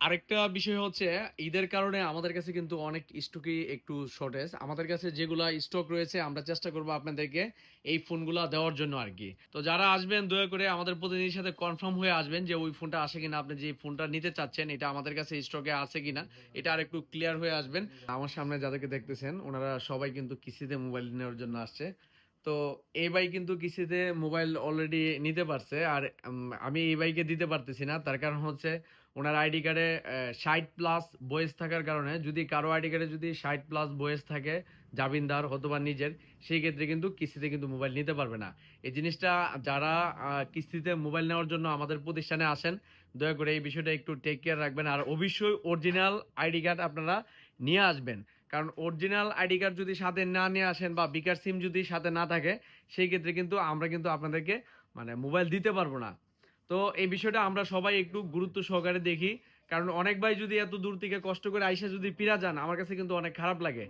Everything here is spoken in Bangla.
আরেকটা বিষয় হচ্ছে ঈদের কারণে আমাদের কাছে কিন্তু অনেক স্টকই একটু শর্টেজ। আমাদের কাছে যেগুলা স্টক রয়েছে আমরা চেষ্টা করব আপনাদেরকে এই ফোনগুলা দেওয়ার জন্য আরকি। তো যারা আসবেন দয়া করে আমাদের প্রতিনিধির সাথে কনফার্ম হয়ে আসবেন যে ওই ফোনটা আসে কিনা, আপনি যে ফোনটা নিতে চাচ্ছেন এটা আমাদের কাছে স্টকে আছে কিনা এটা আরেকটু ক্লিয়ার হয়ে আসবেন। আমার সামনে যাদেরকে দেখতেছেন উনারা সবাই কিন্তু কিস্তিতে মোবাইল নেওয়ার জন্য আসছে। তো এই ভাই কিন্তু কিস্তিতে মোবাইল অলরেডি নিতে পারছে। আর আমি এই ভাইকে দিতে পারতেছি না। তার কারণ হচ্ছে উনার আইডি কার্ডে ৬০ প্লাস বয়স থাকার কারণে যদি কারো আইডি কার্ডে যদি ৬০ প্লাস বয়স থাকে জামিনদার অথবা নিজের, সেই ক্ষেত্রে কিন্তু কিস্তিতে কিন্তু মোবাইল নিতে পারবে না। এই জিনিসটা যারা কিস্তিতে মোবাইল নেওয়ার জন্য আমাদের প্রতিষ্ঠানে আসেন দয়া করে এই বিষয়টা একটু টেক কেয়ার রাখবেন। আর অবশ্যই অরিজিনাল আইডি কার্ড আপনারা নিয়ে আসবেন। কারণ অরিজিনাল আইডি কার্ড যদি সাথে না নিয়ে আসেন বা বিকাশ সিম যদি সাথে না থাকে সেই ক্ষেত্রে কিন্তু আমরা কিন্তু আপনাদেরকে মানে মোবাইল দিতে পারবো না। তো এই বিষয়টা আমরা সবাই একটু গুরুত্ব সহকারে দেখি। কারণ অনেক ভাই যদি এত দূর থেকে কষ্ট করে আইসা যদি পিরা যান আমার কাছে কিন্তু অনেক খারাপ লাগে।